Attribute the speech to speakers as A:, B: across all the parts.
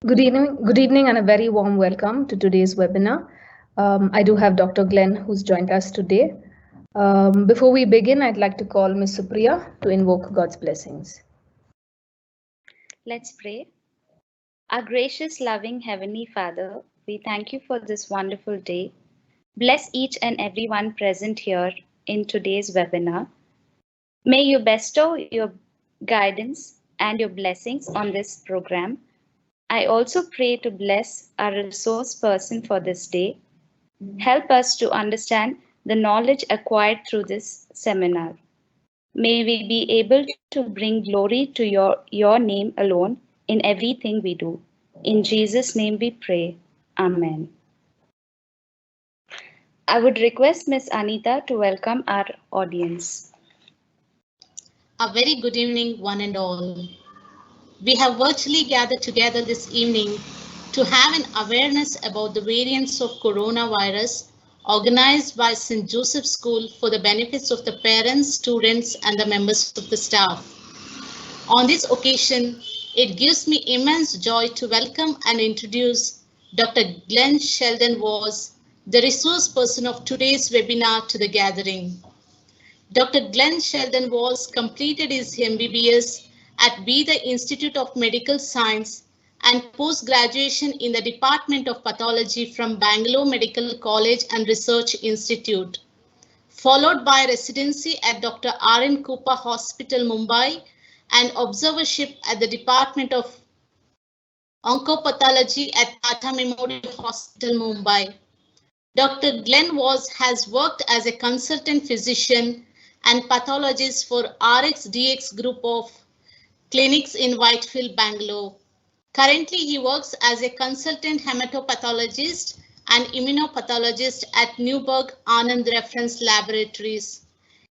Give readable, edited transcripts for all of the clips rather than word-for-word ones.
A: Good evening, and a very warm welcome to today's webinar. I do have Dr. Glenn who's joined us today. Before we begin, I'd like to call Ms. Supriya to invoke God's blessings.
B: Let's pray. Our gracious, loving Heavenly Father, we thank you for this wonderful day. Bless each and everyone present here in today's webinar. May you bestow your guidance and your blessings on this program. I also pray to bless our resource person for this day. Help us to understand the knowledge acquired through this seminar. May we be able to bring glory to your name alone in everything we do. In Jesus' name we pray. Amen. I would request Ms. Anita to welcome our audience.
C: A very good evening, one and all. We have virtually gathered together this evening to have an awareness about the variants of coronavirus organized by St. Joseph's School for the benefits of the parents, students, and the members of the staff. On this occasion, it gives me immense joy to welcome and introduce Dr. Glenn Sheldon Was, the resource person of today's webinar, to the gathering. Dr. Glenn Sheldon Was completed his MBBS at the Institute of Medical Science and post-graduation in the Department of Pathology from Bangalore Medical College and Research Institute, followed by residency at Dr. R.N. Kupa Hospital, Mumbai, and observership at the Department of Oncopathology at Tata Memorial Hospital, Mumbai. Dr. Glenn has worked as a consultant physician and pathologist for RxDx group of clinics in Whitefield, Bangalore. Currently, he works as a consultant hematopathologist and immunopathologist at Newburgh Anand Reference Laboratories.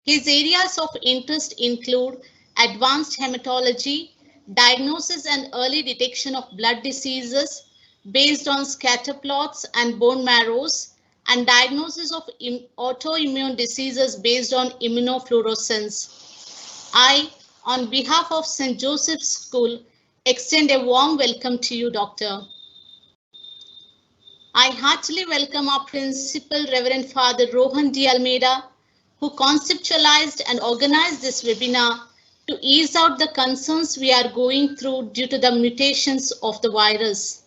C: His areas of interest include advanced hematology, diagnosis and early detection of blood diseases based on scatter plots and bone marrows, and diagnosis of autoimmune diseases based on immunofluorescence. I, on behalf of St. Joseph's School, extend a warm welcome to you, Doctor. I heartily welcome our Principal, Reverend Father Rohan D. Almeida, who conceptualized and organized this webinar to ease out the concerns we are going through due to the mutations of the virus.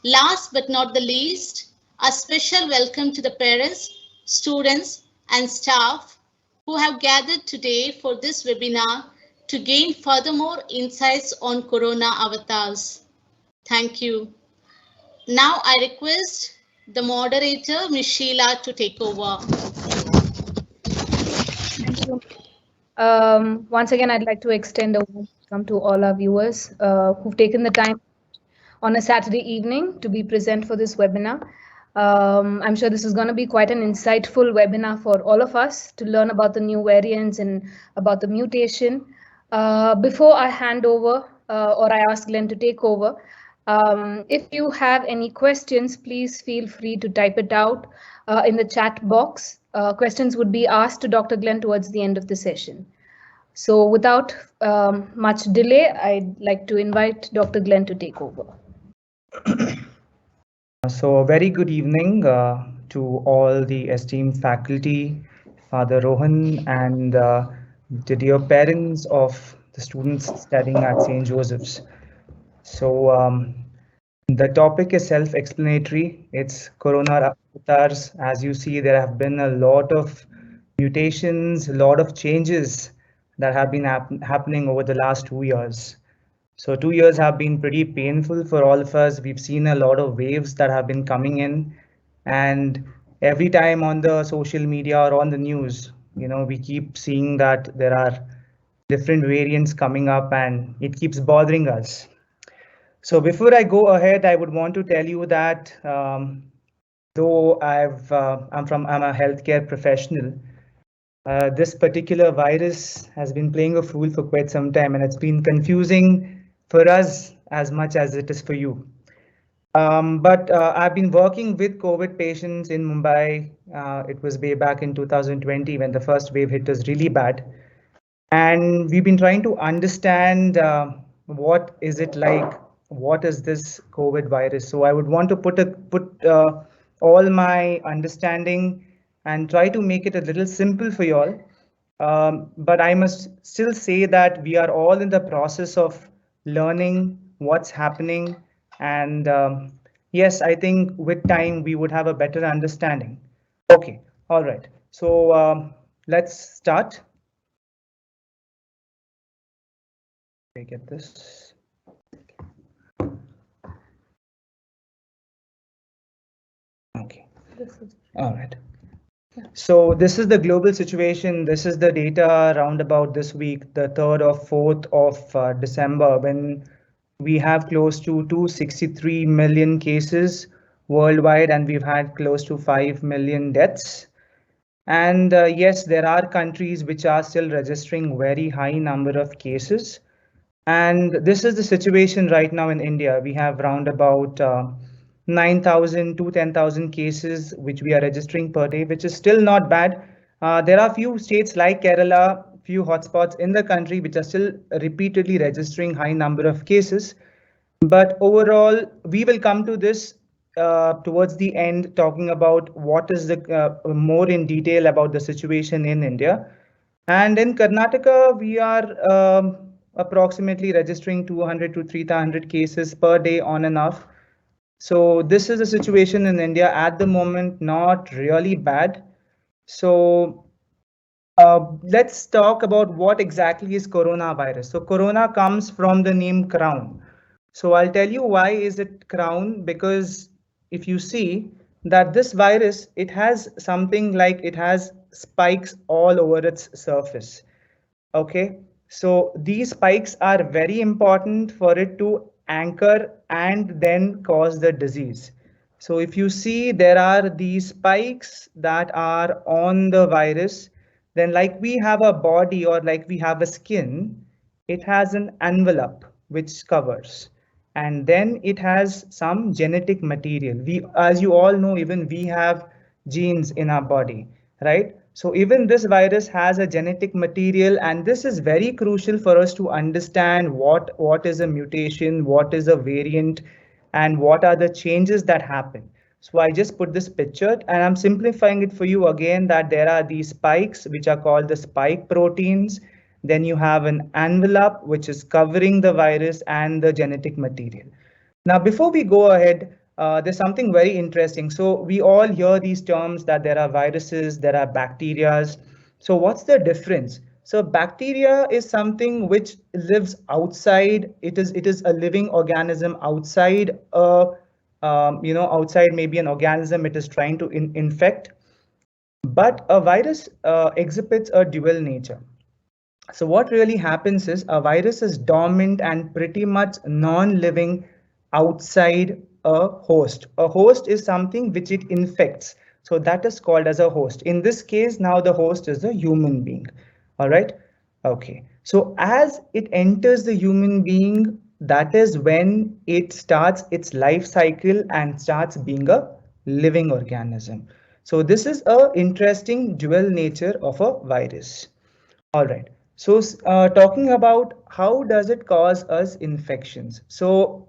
C: Last but not the least, a special welcome to the parents, students, and staff who have gathered today for this webinar to gain furthermore insights on Corona avatars. Thank you. Now I request the moderator, Ms. Sheila, to take over.
A: Thank you. Once again, I'd like to extend a welcome to all our viewers who've taken the time on a Saturday evening to be present for this webinar. I'm sure this is going to be quite an insightful webinar for all of us to learn about the new variants and about the mutation. Before I hand over or I ask Glenn to take over, if you have any questions, please feel free to type it out in the chat box. Questions would be asked to Dr. Glenn towards the end of the session. So without much delay, I'd like to invite Dr. Glenn to take over.
D: So a very good evening to all the esteemed faculty, Father Rohan, and the dear parents of the students studying at St. Joseph's. So the topic is self-explanatory. It's Corona avatars. As you see, there have been a lot of mutations, a lot of changes that have been happening over the last 2 years. So 2 years have been pretty painful for all of us. We've seen a lot of waves that have been coming in, and every time on the social media or on the news, we keep seeing that there are different variants coming up and it keeps bothering us. So before I go ahead, I would want to tell you that though I'm a healthcare professional, this particular virus has been playing a fool for quite some time, and it's been confusing for us as much as it is for you. But I've been working with COVID patients in Mumbai. It was way back in 2020 when the first wave hit us really bad. And we've been trying to understand what is it like? What is this COVID virus? So I would want to put all my understanding and try to make it a little simple for you all. But I must still say that we are all in the process of learning what's happening. And yes, I think with time we would have a better understanding. Okay, all right. So let's start. I get this. Okay. All right. So this is the global situation. This is the data round about this week, the 3rd or 4th of December, when we have close to 263 million cases worldwide, and we've had close to 5 million deaths. And yes, there are countries which are still registering very high number of cases. And this is the situation right now in India. We have round about 9,000 to 10,000 cases which we are registering per day, which is still not bad. There are few states like Kerala, few hotspots in the country which are still repeatedly registering high number of cases. But overall, we will come to this towards the end, talking about what is the more in detail about the situation in India. And in Karnataka, we are approximately registering 200 to 300 cases per day on and off. So this is the situation in India at the moment, not really bad. So let's talk about what exactly is coronavirus. So corona comes from the name crown. So I'll tell you why is it crown, because if you see that this virus, it has something like it has spikes all over its surface. Okay, so these spikes are very important for it to anchor and then cause the disease. So if you see there are these spikes that are on the virus, then like we have a body or like we have a skin, it has an envelope which covers, and then it has some genetic material. We, as you all know, even we have genes in our body, right? So even this virus has a genetic material, and this is very crucial for us to understand what is a mutation, what is a variant, and what are the changes that happen. So I just put this picture and I'm simplifying it for you again, that there are these spikes which are called the spike proteins. Then you have an envelope which is covering the virus and the genetic material. Now, before we go ahead, there's something very interesting. So we all hear these terms that there are viruses, there are bacteria. So what's the difference? So bacteria is something which lives outside. It is a living organism outside outside maybe an organism it is trying to infect. But a virus exhibits a dual nature. So what really happens is a virus is dormant and pretty much non-living outside a host. A host is something which it infects. So that is called as a host. In this case, now the host is a human being. All right. Okay. So as it enters the human being, that is when it starts its life cycle and starts being a living organism. So this is a interesting dual nature of a virus. All right. So talking about how does it cause us infections? So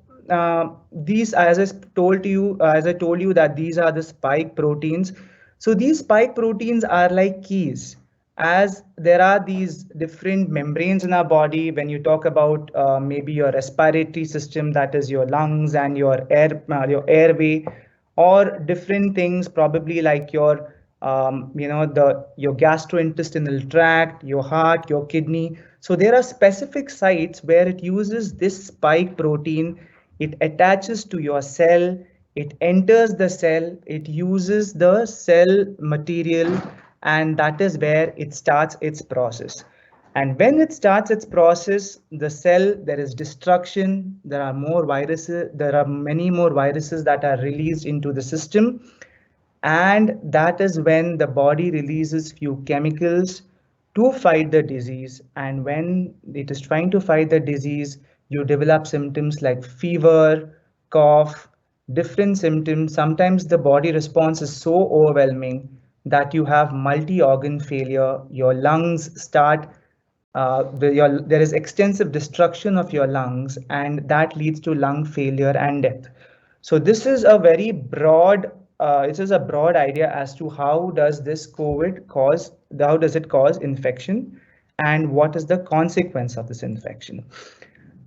D: these, as I told you, that these are the spike proteins. So these spike proteins are like keys, as there are these different membranes in our body. When you talk about maybe your respiratory system, that is your lungs and your airway, or different things, probably like your your gastrointestinal tract, your heart, your kidney. So there are specific sites where it uses this spike protein. It attaches to your cell, it enters the cell, it uses the cell material, and that is where it starts its process. And when it starts its process, the cell, there is destruction, there are more viruses, there are many more viruses that are released into the system. And that is when the body releases few chemicals to fight the disease. And when it is trying to fight the disease, you develop symptoms like fever, cough, different symptoms. Sometimes the body response is so overwhelming that you have multi-organ failure. Your lungs start there is extensive destruction of your lungs, and that leads to lung failure and death. So this is a very broad, it is a broad idea as to how does this COVID cause, how does it cause infection, and what is the consequence of this infection.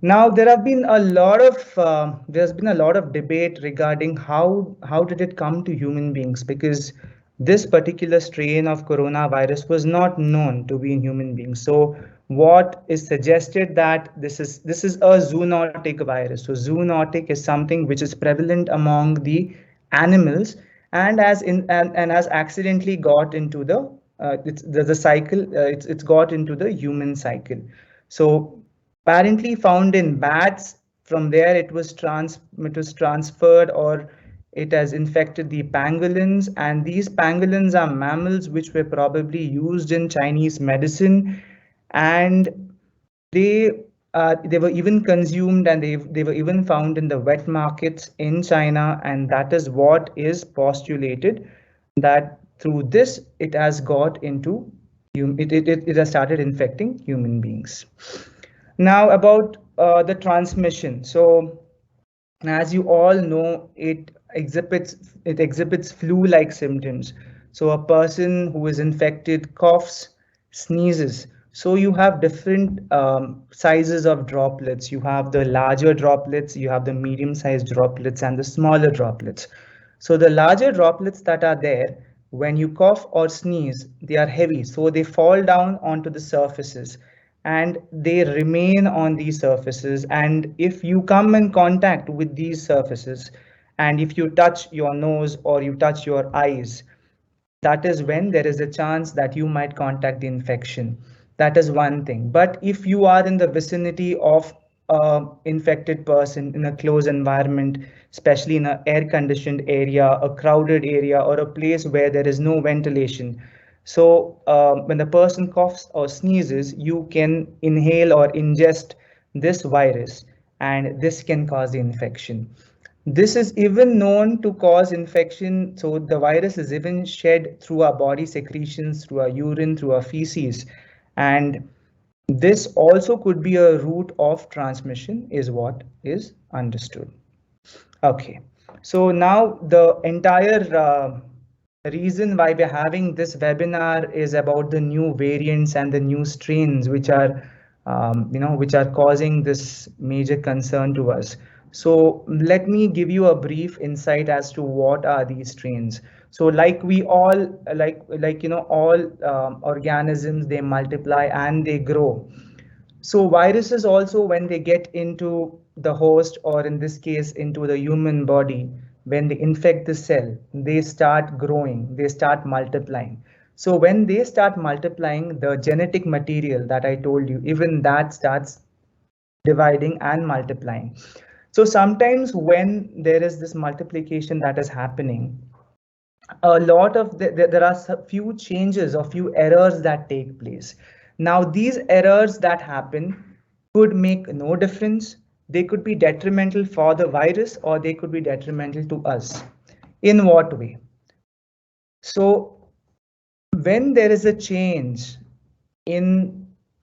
D: Now there have been a lot of there's been a lot of debate regarding how did it come to human beings, because this particular strain of coronavirus was not known to be in human beings. So what is suggested that this is a zoonotic virus. So zoonotic is something which is prevalent among the animals and has accidentally got into the cycle. It's got into the human cycle. So apparently found in bats. From there, it was transferred, or it has infected the pangolins, and these pangolins are mammals which were probably used in Chinese medicine, and they were even consumed, and they were even found in the wet markets in China, and that is what is postulated, that through this it has got into it has started infecting human beings. Now about the transmission. So as you all know, it exhibits flu-like symptoms. So a person who is infected coughs, sneezes. So you have different sizes of droplets. You have the larger droplets, you have the medium-sized droplets, and the smaller droplets. So the larger droplets that are there, when you cough or sneeze, they are heavy, so they fall down onto the surfaces and they remain on these surfaces. And if you come in contact with these surfaces, and if you touch your nose or you touch your eyes, that is when there is a chance that you might contact the infection. That is one thing. But if you are in the vicinity of an infected person in a closed environment, especially in an air-conditioned area, a crowded area, or a place where there is no ventilation, so when the person coughs or sneezes, you can inhale or ingest this virus, and this can cause the infection. This is even known to cause infection. So the virus is even shed through our body secretions, through our urine, through our feces. And this also could be a route of transmission, is what is understood. Okay, so now the entire reason why we're having this webinar is about the new variants and the new strains which are which are causing this major concern to us. So let me give you a brief insight as to what are these strains. So like we all all organisms, they multiply and they grow. So viruses also, when they get into the host, or in this case into the human body, when they infect the cell, they start growing, they start multiplying. So when they start multiplying, the genetic material that I told you, even that starts dividing and multiplying. So sometimes when there is this multiplication that is happening, a lot of there are few changes or few errors that take place. Now these errors that happen could make no difference. They could be detrimental for the virus, or they could be detrimental to us. In what way? So when there is a change in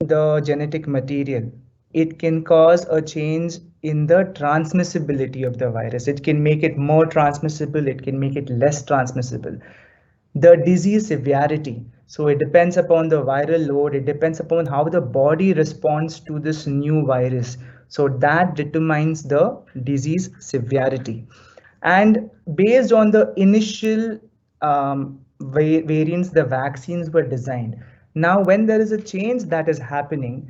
D: the genetic material, it can cause a change in the transmissibility of the virus. It can make it more transmissible, it can make it less transmissible. The disease severity, so it depends upon the viral load, it depends upon how the body responds to this new virus. So that determines the disease severity. And based on the initial variants, the vaccines were designed. Now, when there is a change that is happening,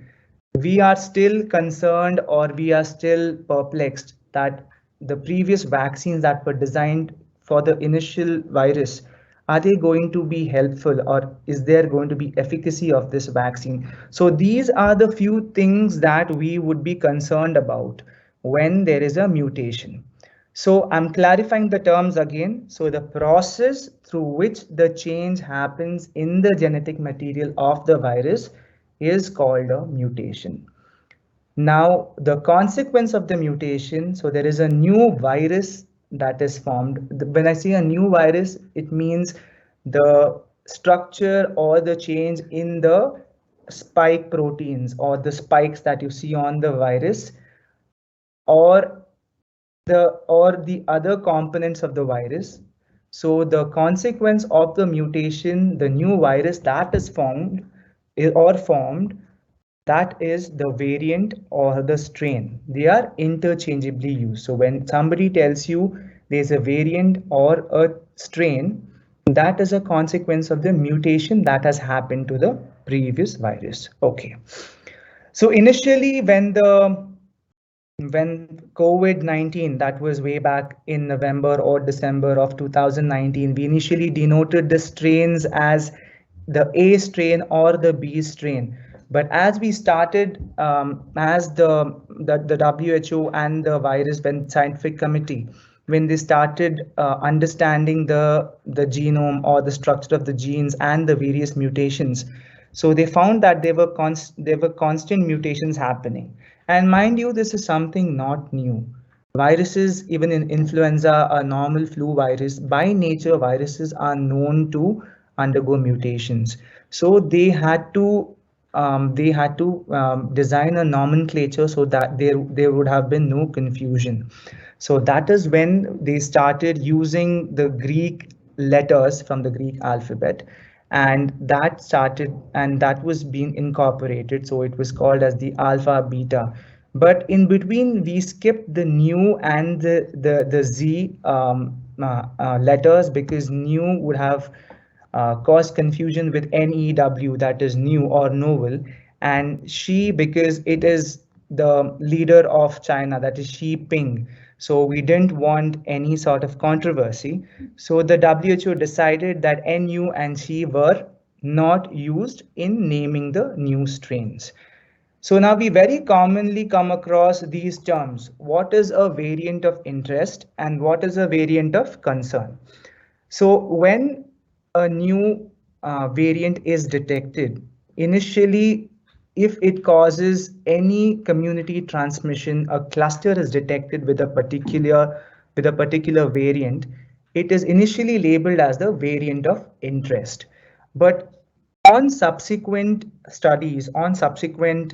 D: we are still concerned, or we are still perplexed that the previous vaccines that were designed for the initial virus, are they going to be helpful, or is there going to be efficacy of this vaccine? So these are the few things that we would be concerned about when there is a mutation. So I'm clarifying the terms again. So the process through which the change happens in the genetic material of the virus is called a mutation. Now, the consequence of the mutation, so there is a new virus that is formed. When I say a new virus, it means the structure or the change in the spike proteins or the spikes that you see on the virus, or the other components of the virus. So the consequence of the mutation, the new virus that is formed, that is the variant or the strain. They are interchangeably used. So when somebody tells you there's a variant or a strain, that is a consequence of the mutation that has happened to the previous virus. Okay. So initially when COVID-19, that was way back in November or December of 2019, we initially denoted the strains as the A strain or the B strain. But as we started, as the WHO and the virus scientific committee, when they started understanding the genome or the structure of the genes and the various mutations, so they found that there were constant mutations happening. And mind you, this is something not new. Viruses, even in influenza, a normal flu virus, by nature, viruses are known to undergo mutations. So they had to design a nomenclature so that there would have been no confusion. So that is when they started using the Greek letters from the Greek alphabet, and that was being incorporated. So it was called as the alpha beta. But in between, we skipped the nu and the z letters, because nu would have caused confusion with NEW, that is new or novel, and Xi because it is the leader of China, that is Xi Jinping. So we didn't want any sort of controversy. So the WHO decided that NU and Xi were not used in naming the new strains. So now we very commonly come across these terms. What is a variant of interest and what is a variant of concern? So when a new variant is detected, initially, if it causes any community transmission, a cluster is detected with a particular variant, it is initially labeled as the variant of interest. But on subsequent studies, on subsequent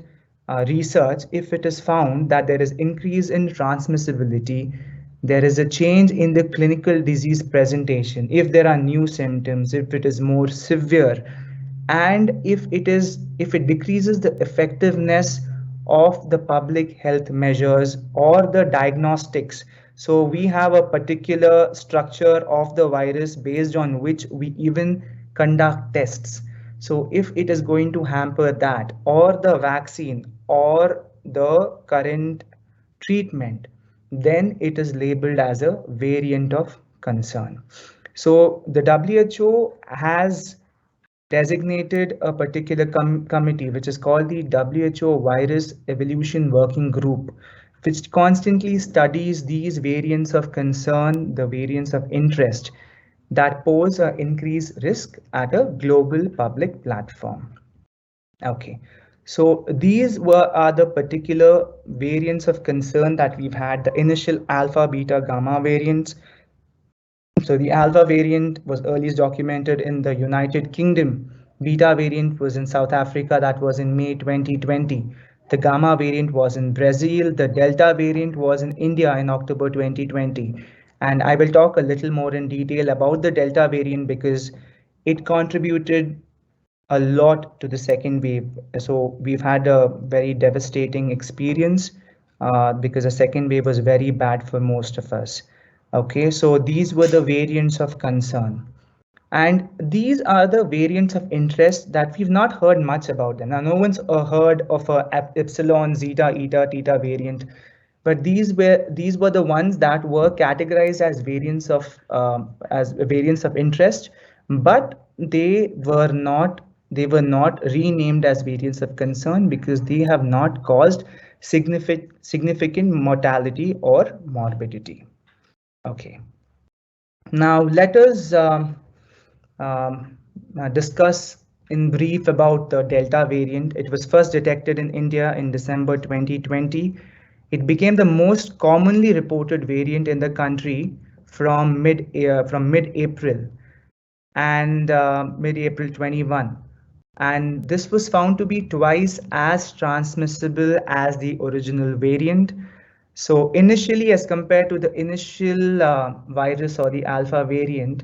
D: research, if it is found that there is increase in transmissibility, there is a change in the clinical disease presentation, if there are new symptoms, if it is more severe, and if it decreases the effectiveness of the public health measures or the diagnostics. So we have a particular structure of the virus based on which we even conduct tests. So if it is going to hamper that, or the vaccine, or the current treatment, then it is labeled as a variant of concern. So the WHO has designated a particular committee, which is called the WHO Virus Evolution Working Group, which constantly studies these variants of concern, the variants of interest that pose an increased risk at a global public platform. Okay, so these are the particular variants of concern that we've had, the initial alpha, beta, gamma variants. So the alpha variant was earliest documented in the United Kingdom. Beta variant was in South Africa, that was in May 2020. The gamma variant was in Brazil. The delta variant was in India in October 2020. And I will talk a little more in detail about the delta variant because it contributed a lot to the second wave. So we've had a very devastating experience because the second wave was very bad for most of us. Okay, so these were the variants of concern. And these are the variants of interest that we've not heard much about them. Now, no one's heard of a epsilon, zeta, eta, theta variant, but these were the ones that were categorized as variants of interest, but they were not renamed as variants of concern because they have not caused significant mortality or morbidity. Okay. Now let us discuss in brief about the Delta variant. It was first detected in India in December 2020. It became the most commonly reported variant in the country from mid-April and mid-April 21. and this was found to be twice as transmissible as the original variant. So initially, as compared to the initial virus or the alpha variant,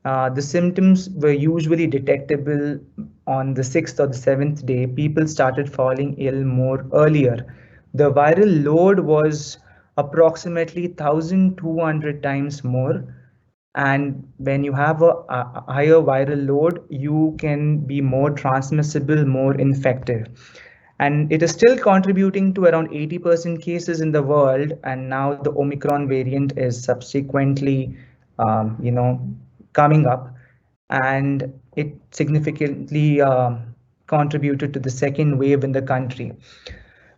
D: the symptoms were usually detectable on the 6th or the 7th day. People started falling ill more earlier. The viral load was approximately 1,200 times more. And when you have a higher viral load, you can be more transmissible, more infective. And it is still contributing to around 80% cases in the world. And now the Omicron variant is subsequently, coming up, and it significantly contributed to the second wave in the country.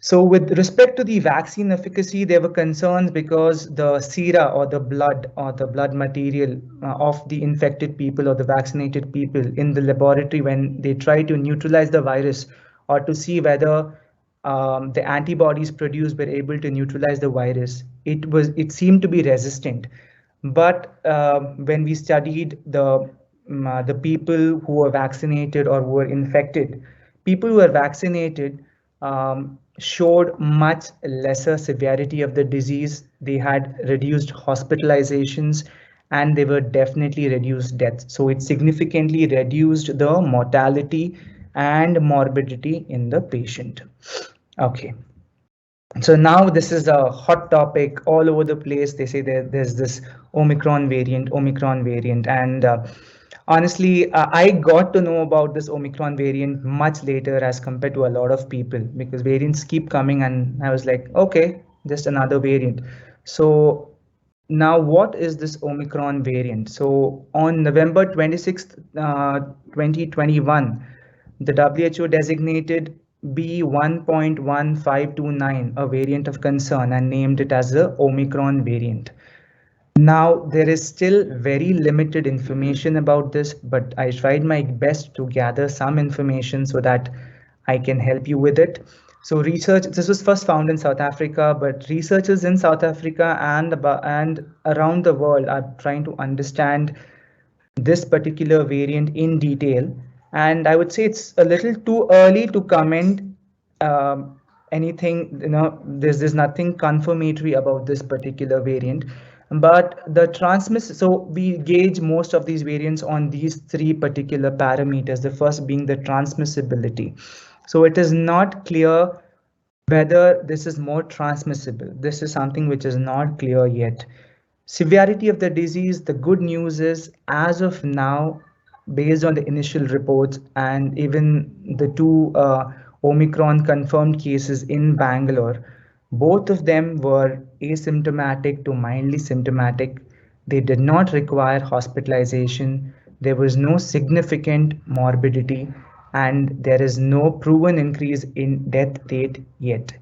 D: So with respect to the vaccine efficacy, there were concerns because the sera or the blood material of the infected people or the vaccinated people in the laboratory, when they try to neutralize the virus or to see whether the antibodies produced were able to neutralize the virus, it seemed to be resistant. But when we studied the people who were vaccinated or who were infected, people who were vaccinated showed much lesser severity of the disease. They had reduced hospitalizations, and they were definitely reduced deaths. So it significantly reduced the mortality and morbidity in the patient. Okay. So now this is a hot topic all over the place. They say there's this Omicron variant, and honestly, I got to know about this Omicron variant much later as compared to a lot of people, because variants keep coming, and I was like, okay, just another variant. So now, what is this Omicron variant? So on November 26th, 2021, the WHO designated B1.1529 a variant of concern and named it as the Omicron variant. Now, there is still very limited information about this, but I tried my best to gather some information so that I can help you with it. So this was first found in South Africa, but researchers in South Africa and around the world are trying to understand this particular variant in detail. And I would say it's a little too early to comment anything. There's nothing confirmatory about this particular variant. But so we gauge most of these variants on these three particular parameters, the first being the transmissibility. So it is not clear whether this is more transmissible. This is something which is not clear yet. Severity of the disease, the good news is, as of now, based on the initial reports and even the two Omicron confirmed cases in Bangalore, both of them were asymptomatic to mildly symptomatic. They did not require hospitalization. There was no significant morbidity, and there is no proven increase in death rate yet.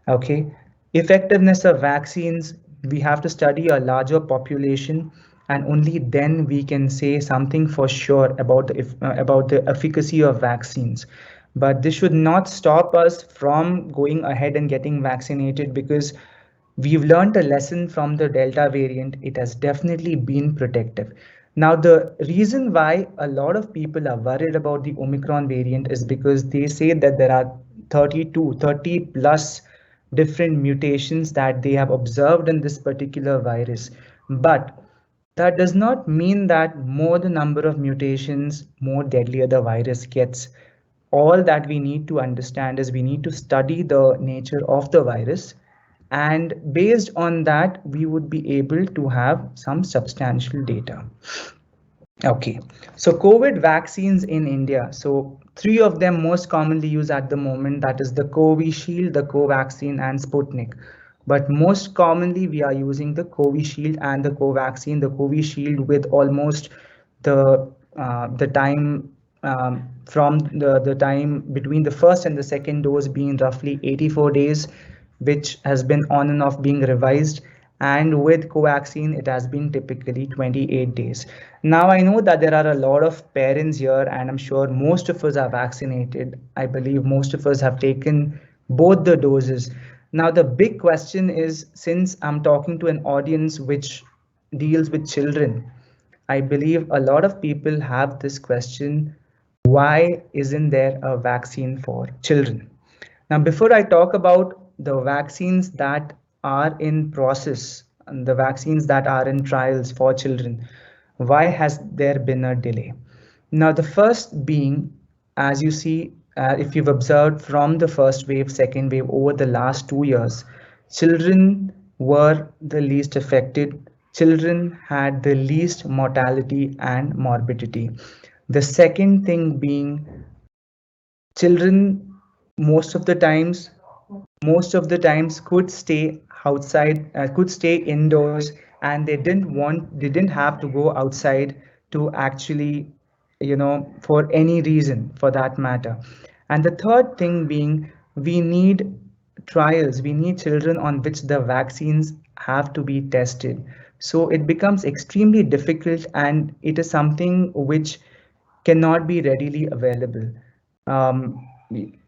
D: Okay, effectiveness of vaccines, we have to study a larger population, and only then we can say something for sure about the efficacy of vaccines. But this should not stop us from going ahead and getting vaccinated, because we've learned a lesson from the Delta variant. It has definitely been protective. Now, the reason why a lot of people are worried about the Omicron variant is because they say that there are 30 plus different mutations that they have observed in this particular virus. But that does not mean that more the number of mutations, more deadlier the virus gets. All that we need to understand is we need to study the nature of the virus, and based on that, we would be able to have some substantial data. Okay, so COVID vaccines in India. So three of them most commonly used at the moment, that is the Covishield, the Covaxin, and Sputnik. But most commonly we are using the Covishield and the Covaxin, the Covishield with almost the time from the time between the first and the second dose being roughly 84 days, which has been on and off being revised. And with Covaxin, it has been typically 28 days. Now, I know that there are a lot of parents here, and I'm sure most of us are vaccinated. I believe most of us have taken both the doses. Now, the big question is, since I'm talking to an audience which deals with children, I believe a lot of people have this question: why isn't there a vaccine for children? Now, before I talk about the vaccines that are in process and the vaccines that are in trials for children, why has there been a delay? Now, the first being, as you see, if you've observed from the first wave, second wave over the last 2 years, children were the least affected. Children had the least mortality and morbidity. The second thing being, children most of the times could stay outside, could stay indoors, and they didn't have to go outside to actually, for any reason for that matter. And the third thing being, we need trials, we need children on which the vaccines have to be tested. So it becomes extremely difficult, and it is something which cannot be readily available. Um,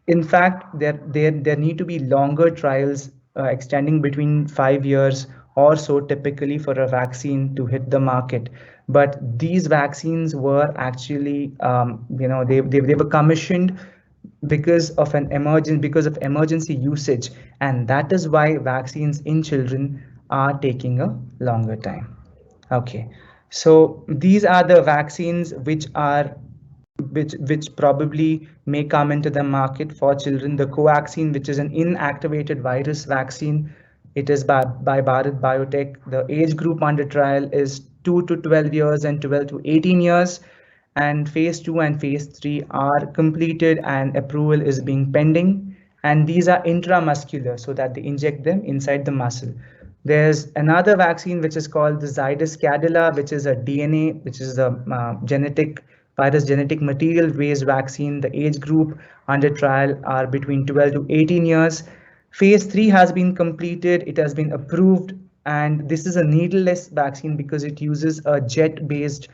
D: in fact, there need to be longer trials extending between 5 years or so, typically for a vaccine to hit the market. But these vaccines were actually, they were commissioned because of emergency usage, and that is why vaccines in children are taking a longer time. Okay, so these are the vaccines which probably may come into the market for children. The Covaxin, which is an inactivated virus vaccine, it is by Bharat Biotech. The age group under trial is 2 to 12 years and 12 to 18 years. And phase 2 and phase 3 are completed and approval is being pending. And these are intramuscular, so that they inject them inside the muscle. There's another vaccine which is called the Zydus Cadila, which is a DNA, which is a virus genetic material based vaccine. The age group under trial are between 12 to 18 years. Phase 3 has been completed, it has been approved, and this is a needleless vaccine because it uses a jet-based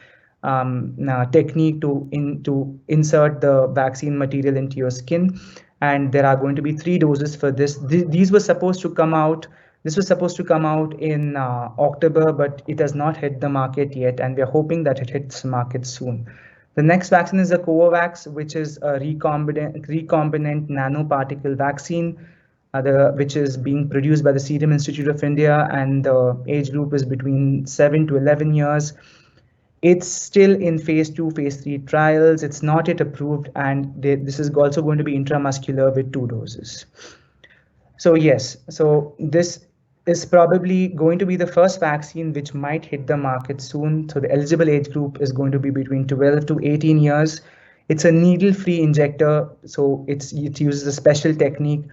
D: technique to insert the vaccine material into your skin. And there are going to be 3 doses for this. These were supposed to come out. This was supposed to come out in October, but it has not hit the market yet, and we are hoping that it hits the market soon. The next vaccine is the Covovax, which is a recombinant nanoparticle vaccine, which is being produced by the Serum Institute of India, and the age group is between 7 to 11 years. It's still in phase 2, phase 3 trials. It's not yet approved, and this is also going to be intramuscular with 2 doses. So yes, so this is probably going to be the first vaccine which might hit the market soon. So the eligible age group is going to be between 12 to 18 years. It's a needle-free injector, so it uses a special technique,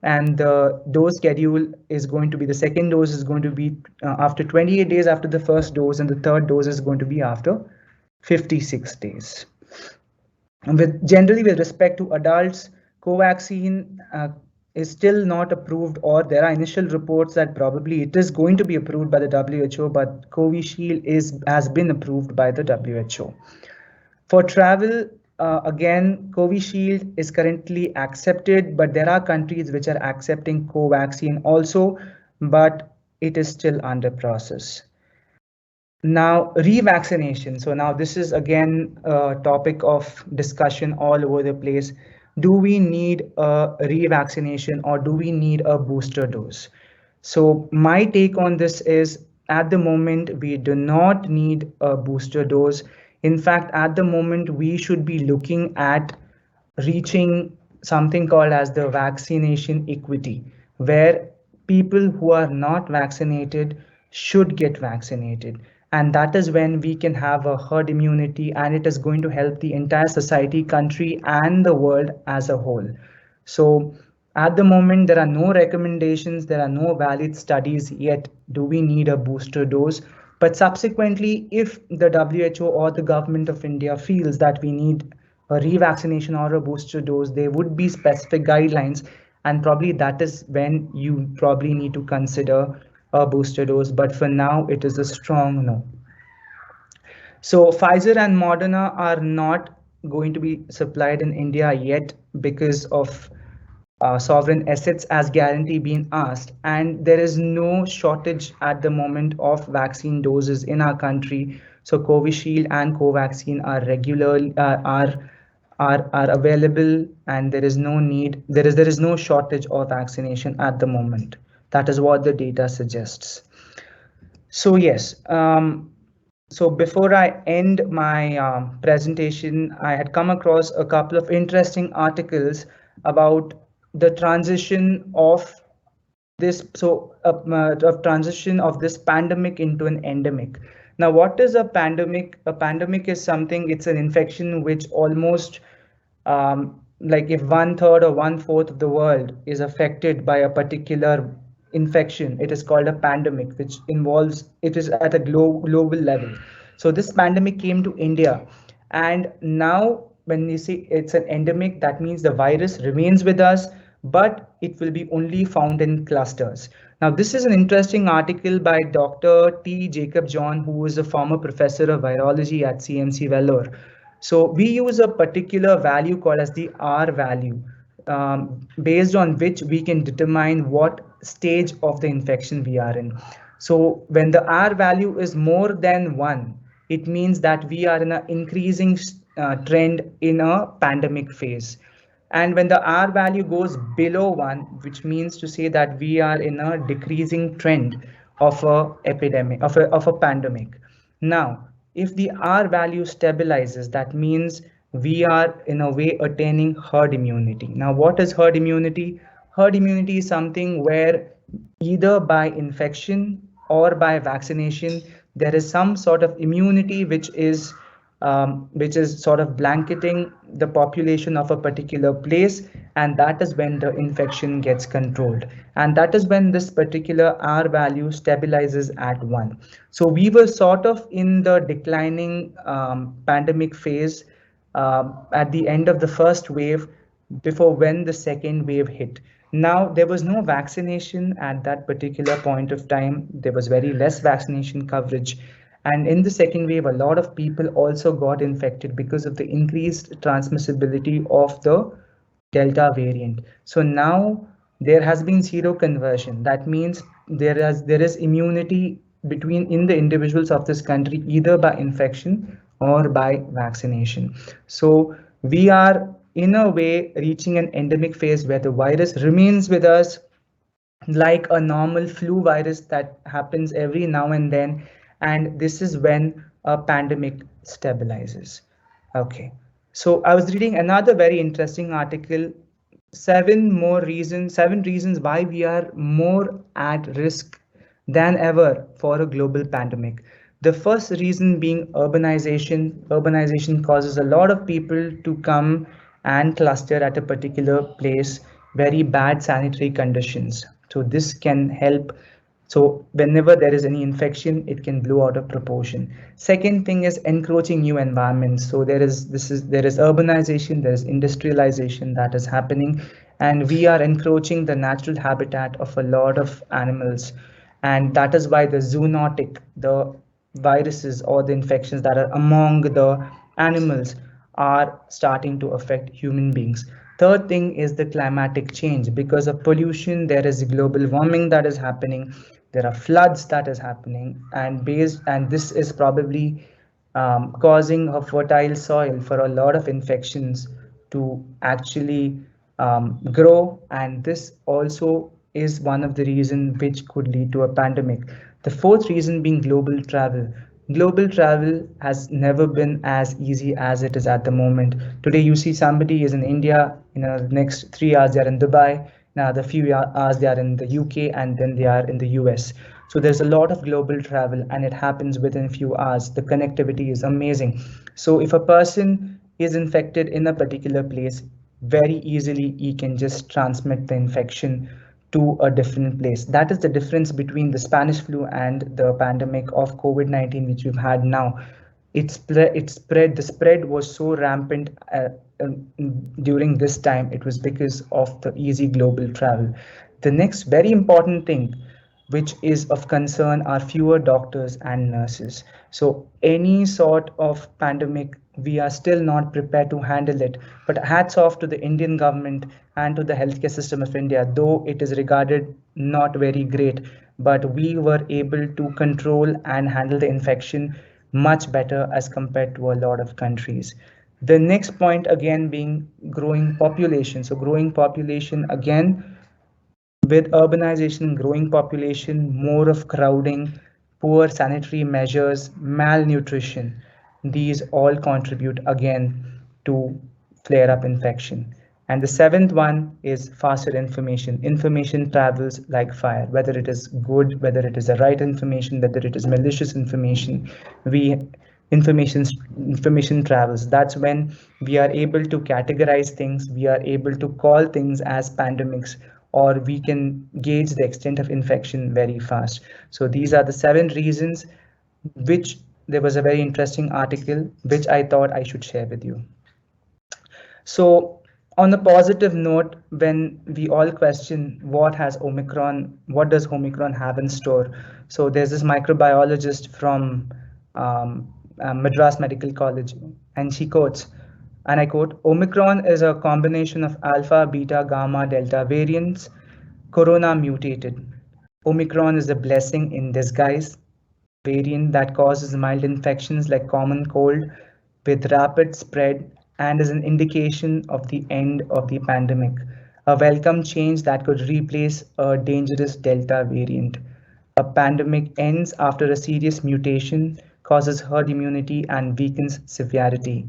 D: and the dose schedule is going to be, the second dose is going to be after 28 days after the first dose, and the third dose is going to be after 56 days. And generally with respect to adults, Covaxin is still not approved, or there are initial reports that probably it is going to be approved by the WHO, but Covishield has been approved by the WHO. For travel, again, Covishield is currently accepted, but there are countries which are accepting Covaxin also, but it is still under process. Now, revaccination. So now this is again a topic of discussion all over the place. Do we need a revaccination, or do we need a booster dose? So my take on this is, at the moment, we do not need a booster dose. In fact, at the moment, we should be looking at reaching something called as the vaccination equity, where people who are not vaccinated should get vaccinated. And that is when we can have a herd immunity, and it is going to help the entire society, country, and the world as a whole. So at the moment, there are no recommendations, there are no valid studies yet. Do we need a booster dose? But subsequently, if the WHO or the government of India feels that we need a revaccination or a booster dose, there would be specific guidelines, and probably that is when you probably need to consider a booster dose. But for now, it is a strong no. So Pfizer and Moderna are not going to be supplied in India yet because of sovereign assets as guarantee being asked, and there is no shortage at the moment of vaccine doses in our country. So Covishield and Covaxin are are available, and there is no need, there is no shortage of vaccination at the moment. That is what the data suggests. So yes, so before I end my presentation, I had come across a couple of interesting articles about the transition of this, of transition of this pandemic into an endemic. Now, what is a pandemic? A pandemic is something, it's an infection which almost, like if 1/3 or 1/4 of the world is affected by a particular infection, it is called a pandemic, which involves, it is at a global level. So this pandemic came to India, and now when you see it's an endemic, that means the virus remains with us, but it will be only found in clusters. Now, this is an interesting article by Dr. T. Jacob John, who is a former professor of virology at CMC Vellore. So we use a particular value called as the R value, based on which we can determine what stage of the infection we are in. So when the R value is more than 1, it means that we are in an increasing trend in a pandemic phase. And when the R value goes below 1, which means to say that we are in a decreasing trend of a epidemic, of a pandemic. Now, if the R value stabilizes, that means we are in a way attaining herd immunity. Now, what is herd immunity? Herd immunity is something where either by infection or by vaccination, there is some sort of immunity which is sort of blanketing the population of a particular place, and that is when the infection gets controlled, and that is when this particular R value stabilizes at 1. So we were sort of in the declining pandemic phase at the end of the first wave, before when the second wave hit. Now, there was no vaccination at that particular point of time. There was very less vaccination coverage. And in the second wave, a lot of people also got infected because of the increased transmissibility of the Delta variant. So now there has been seroconversion. That means there is immunity in the individuals of this country, either by infection or by vaccination. So we are in a way reaching an endemic phase where the virus remains with us like a normal flu virus that happens every now and then, and this is when a pandemic stabilizes. Okay, so I was reading another very interesting article, 7 reasons why we are more at risk than ever for a global pandemic. The first reason being urbanization. Urbanization causes a lot of people to come and cluster at a particular place, very bad sanitary conditions. So this can help. So whenever there is any infection, it can blow out of proportion. Second thing is encroaching new environments. So there is urbanization, there is industrialization that is happening, and we are encroaching the natural habitat of a lot of animals. And that is why the zoonotic, the viruses or the infections that are among the animals, are starting to affect human beings. Third thing is the climatic change. Because of pollution, there is global warming that is happening. There are floods that is happening, and this is probably causing a fertile soil for a lot of infections to actually grow, and this also is one of the reasons which could lead to a pandemic. The fourth reason being global travel. Global travel has never been as easy as it is at the moment. Today, you see somebody is in India, the next 3 hours they're in Dubai, now the few hours they are in the UK, and then they are in the US. So there's a lot of global travel, and it happens within a few hours. The connectivity is amazing. So if a person is infected in a particular place, very easily he can just transmit the infection to a different place. That is the difference between the Spanish flu and the pandemic of COVID-19, which we've had now. The spread was so rampant during this time. It was because of the easy global travel. The next very important thing, which is of concern, are fewer doctors and nurses. So any sort of pandemic, we are still not prepared to handle it. But hats off to the Indian government and to the healthcare system of India, though it is regarded not very great, but we were able to control and handle the infection much better as compared to a lot of countries. The next point again being growing population. So growing population again, with urbanization, growing population, more of crowding, poor sanitary measures, malnutrition, these all contribute again to flare up infection. And the seventh one is faster information. Information travels like fire, whether it is good, whether it is the right information, whether it is malicious information. We information information travels. That's when we are able to categorize things, we are able to call things as pandemics, or we can gauge the extent of infection very fast. So these are the 7 reasons, which there was a very interesting article which I thought I should share with you. So on a positive note, when we all question what has Omicron, what does Omicron have in store? So there's this microbiologist from Madras Medical College, and she quotes, and I quote, Omicron is a combination of alpha, beta, gamma, delta variants, corona mutated. Omicron is a blessing in disguise, variant that causes mild infections like common cold with rapid spread and is an indication of the end of the pandemic, a welcome change that could replace a dangerous Delta variant. A pandemic ends after a serious mutation causes herd immunity and weakens severity.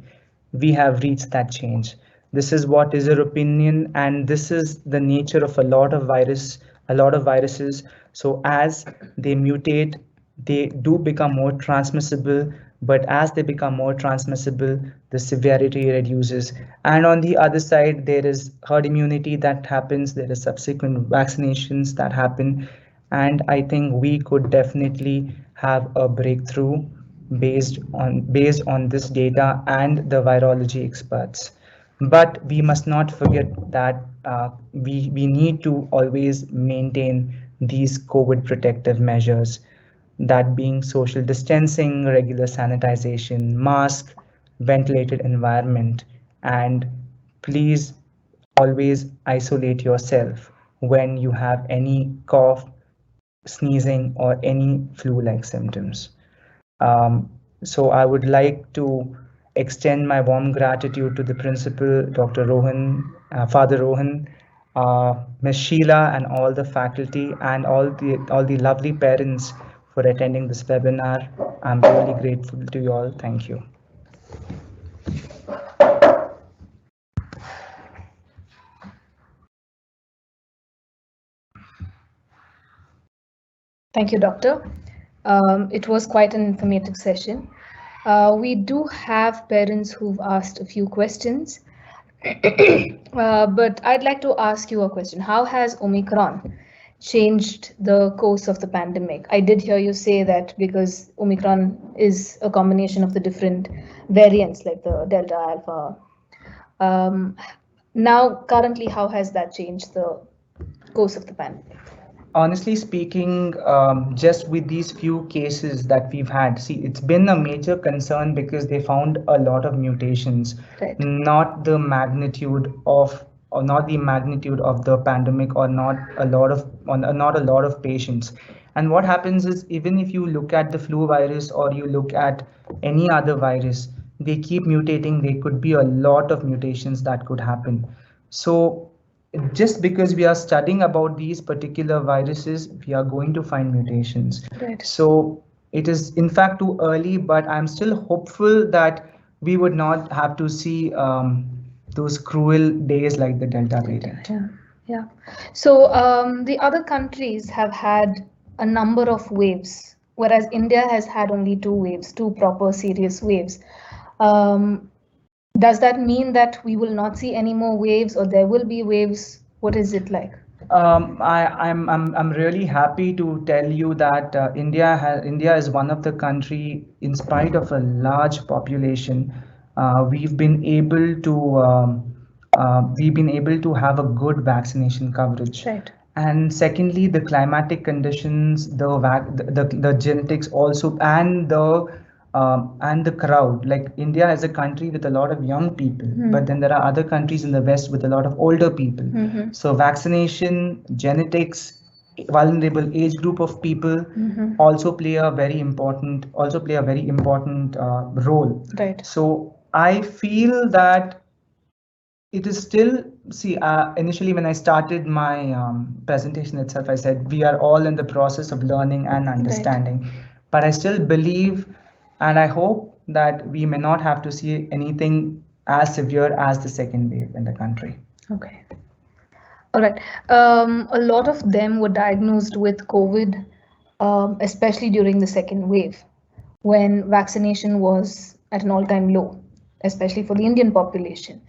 D: We have reached that change. This is what is your opinion, and this is the nature of a lot of viruses. So as they mutate, they do become more transmissible, but as they become more transmissible, the severity reduces. And on the other side, there is herd immunity that happens, there is subsequent vaccinations that happen, and I think we could definitely have a breakthrough based on this data and the virology experts. But we must not forget that we need to always maintain these COVID protective measures, that being social distancing, regular sanitization, mask, ventilated environment, and please always isolate yourself when you have any cough, sneezing, or any flu-like symptoms. So I would like to extend my warm gratitude to the principal, Dr. Rohan, Father Rohan, Ms. Sheila, and all the faculty and all the lovely parents for attending this webinar. I'm really grateful to you all. Thank you.
A: Thank you, Doctor. It was quite an informative session. We do have parents who've asked a few questions, but I'd like to ask you a question. How has Omicron changed the course of the pandemic? I did hear you say that because Omicron is a combination of the different variants like the Delta, Alpha. Now, currently, how has that changed the course of the pandemic?
D: Honestly speaking, just with these few cases that we've had, see, it's been a major concern because they found a lot of mutations,
A: Right.
D: not the magnitude of the pandemic, or not a lot of patients. And what happens is, even if you look at the flu virus or you look at any other virus, they keep mutating. There could be a lot of mutations that could happen. So just because we are studying about these particular viruses, we are going to find mutations.
A: Right.
D: So it is in fact too early, but I'm still hopeful that we would not have to see those cruel days like the Delta variant.
A: Yeah. So the other countries have had a number of waves, whereas India has had only 2 waves, 2 proper serious waves. Does that mean that we will not see any more waves, or there will be waves? What is it like?
D: I'm really happy to tell you that India is one of the country, in spite of a large population, we've been able to have a good vaccination coverage.
A: Right.
D: And secondly, the climatic conditions, the genetics also, and the crowd. Like India is a country with a lot of young people, but then there are other countries in the West with a lot of older people. So vaccination, genetics, vulnerable age group of people also play a very important role.
A: Right.
D: So I feel that it is still, see, initially when I started my presentation itself, I said we are all in the process of learning and understanding. Right. But I still believe and I hope that we may not have to see anything as severe as the second wave in the country.
A: Okay. All right. A lot of them were diagnosed with COVID, especially during the second wave, when vaccination was at an all-time low, especially for the Indian population.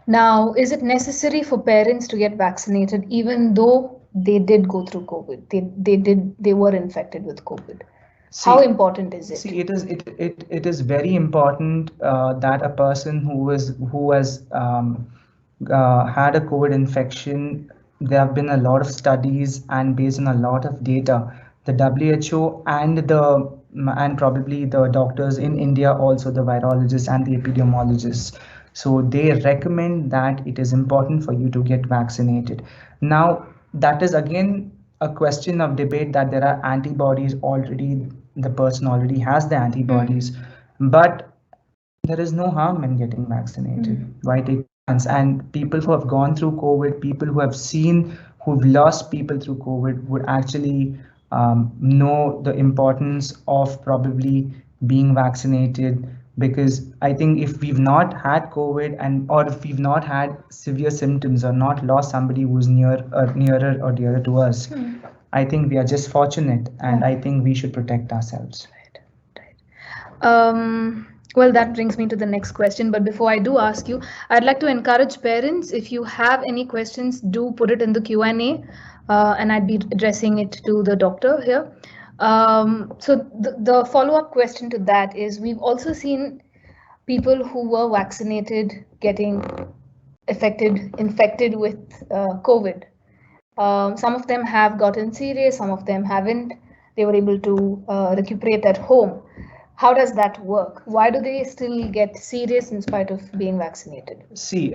A: Now, is it necessary for parents to get vaccinated even though they did go through COVID? They were infected with COVID. See, how important is it?
D: See, it is very important that a person who has had a COVID infection, there have been a lot of studies, and based on a lot of data, the WHO and probably the doctors in India, also the virologists and the epidemiologists, so they recommend that it is important for you to get vaccinated. Now, that is again a question of debate, that there are antibodies already, the person already has the antibodies, but there is no harm in getting vaccinated. Why take a chance? And people who have gone through COVID, people who have seen, who've lost people through COVID, would actually know the importance of probably being vaccinated. Because I think if we've not had COVID, or if we've not had severe symptoms or not lost somebody who's nearer or dearer to us, I think we are just fortunate, and I think we should protect ourselves.
A: Right. Well, that brings me to the next question. But before I do ask you, I'd like to encourage parents, if you have any questions, do put it in the Q&A, and I'd be addressing it to the doctor here. So the follow-up question to that is, we've also seen people who were vaccinated getting infected with COVID. Some of them have gotten serious, some of them haven't. They were able to recuperate at home. How does that work? Why do they still get serious in spite of being vaccinated?
D: See,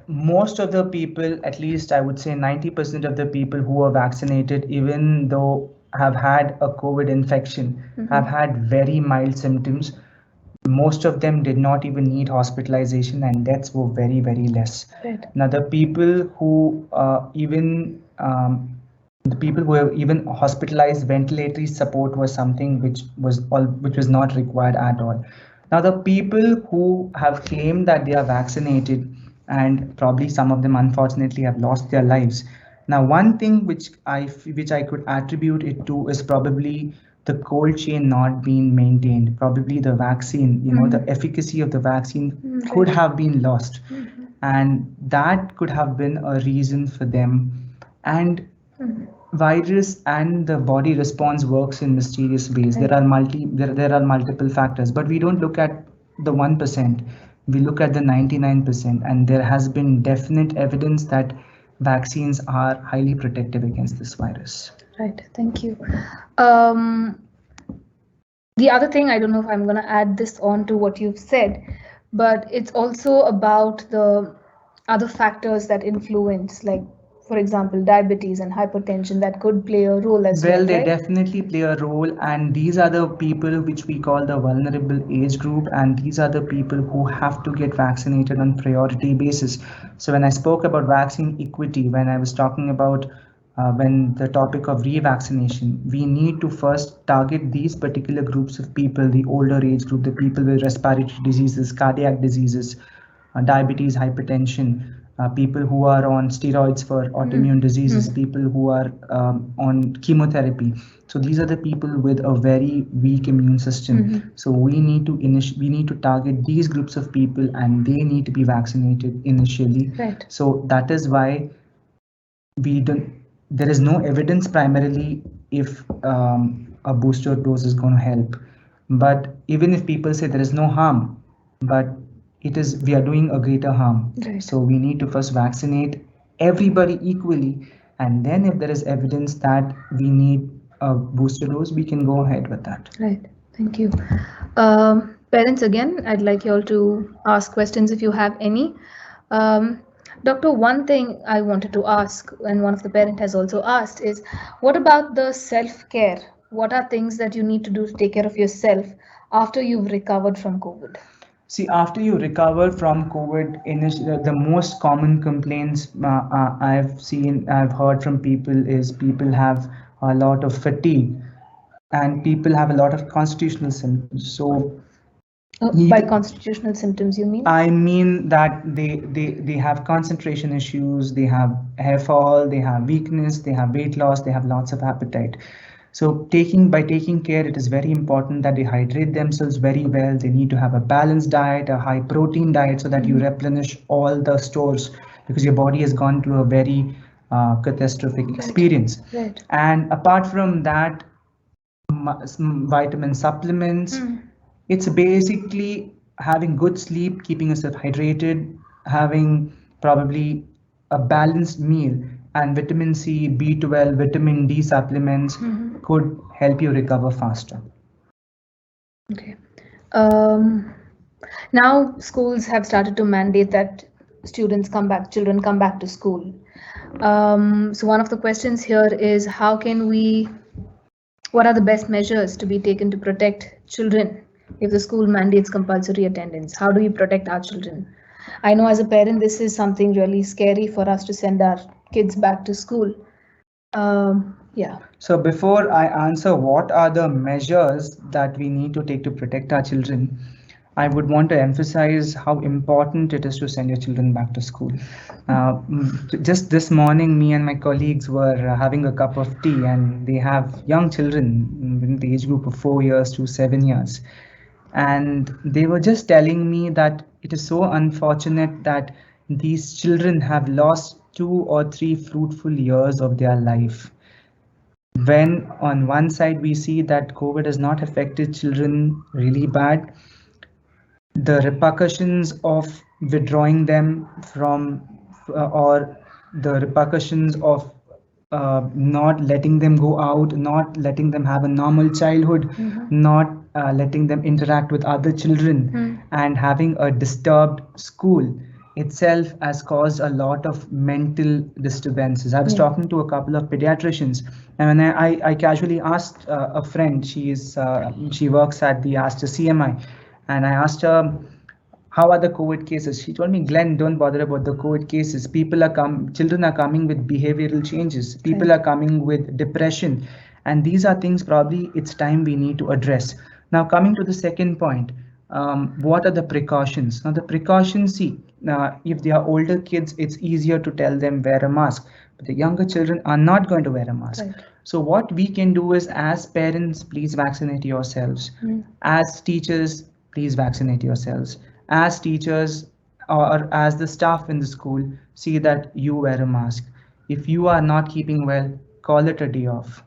D: most of the people, at least I would say 90% of the people who are vaccinated, even though have had a COVID infection, have had very mild symptoms. Most of them did not even need hospitalization, and deaths were very, very less.
A: Right.
D: Now, the people who the people who have even hospitalized, ventilatory support was something which was not required at all. Now, the people who have claimed that they are vaccinated, and probably some of them unfortunately have lost their lives. Now, one thing which I could attribute it to is probably the cold chain not being maintained. Probably the vaccine, the efficacy of the vaccine could have been lost, and that could have been a reason for them. And virus and the body response works in mysterious ways. There are multiple factors, but we don't look at the 1%. We look at the 99%, and there has been definite evidence that vaccines are highly protective against this virus.
A: Right. Thank you. The other thing, I don't know if I'm going to add this on to what you've said, but it's also about the other factors that influence, like, for example, diabetes and hypertension, that could play a role as well.
D: Well, they definitely play a role, and these are the people which we call the vulnerable age group, and these are the people who have to get vaccinated on priority basis. So when I spoke about vaccine equity, when I was talking about when the topic of revaccination, we need to first target these particular groups of people, the older age group, the people with respiratory diseases, cardiac diseases, diabetes, hypertension, people who are on steroids for autoimmune diseases, people who are on chemotherapy. So these are the people with a very weak immune system. So we need to target these groups of people, and they need to be vaccinated initially.
A: Right.
D: So that is why there is no evidence primarily if a booster dose is going to help. But even if people say there is no harm, but we are doing a greater harm.
A: Right.
D: So we need to first vaccinate everybody equally, and then if there is evidence that we need a booster dose, we can go ahead with that.
A: Right. Thank you. Parents, again, I'd like you all to ask questions if you have any. Doctor, one thing I wanted to ask, and one of the parents has also asked, is what about the self-care? What are things that you need to do to take care of yourself after you've recovered from COVID?
D: See, after you recover from COVID, the most common complaints I've heard from people is people have a lot of fatigue and people have a lot of constitutional symptoms. So
A: by constitutional symptoms, you mean?
D: I mean that they have concentration issues, they have hair fall, they have weakness, they have weight loss, they have lots of appetite. So by taking care, it is very important that they hydrate themselves very well. They need to have a balanced diet, a high protein diet, so that you replenish all the stores, because your body has gone through a very catastrophic experience.
A: Right.
D: And apart from that, vitamin supplements, it's basically having good sleep, keeping yourself hydrated, having probably a balanced meal, and vitamin C, B12, vitamin D supplements could help you recover faster.
A: Okay. Now schools have started to mandate that children come back to school. So one of the questions here is, what are the best measures to be taken to protect children if the school mandates compulsory attendance? How do we protect our children? I know as a parent, this is something really scary for us to send our kids back to school. Yeah.
D: So before I answer what are the measures that we need to take to protect our children, I would want to emphasize how important it is to send your children back to school. Just this morning, me and my colleagues were having a cup of tea, and they have young children in the age group of 4 years to 7 years. And they were just telling me that it is so unfortunate that these children have lost 2 or 3 fruitful years of their life. When on one side we see that COVID has not affected children really bad, the repercussions of withdrawing them from or the repercussions of not letting them go out, not letting them have a normal childhood, not letting them interact with other children, and having a disturbed school itself has caused a lot of mental disturbances. I was talking to a couple of pediatricians, and when I casually asked a friend, she works at the Aster CMI, and I asked her, how are the COVID cases? She told me, Glenn, don't bother about the COVID cases. Children are coming with behavioral changes. People are coming with depression. And these are things probably it's time we need to address. Now, coming to the second point, what are the precautions? Now, the precautions, if they are older kids, it's easier to tell them wear a mask. But the younger children are not going to wear a mask. Right. So what we can do is, as parents, please vaccinate yourselves. As teachers, please vaccinate yourselves. As teachers or as the staff in the school, see that you wear a mask. If you are not keeping well, call it a day off.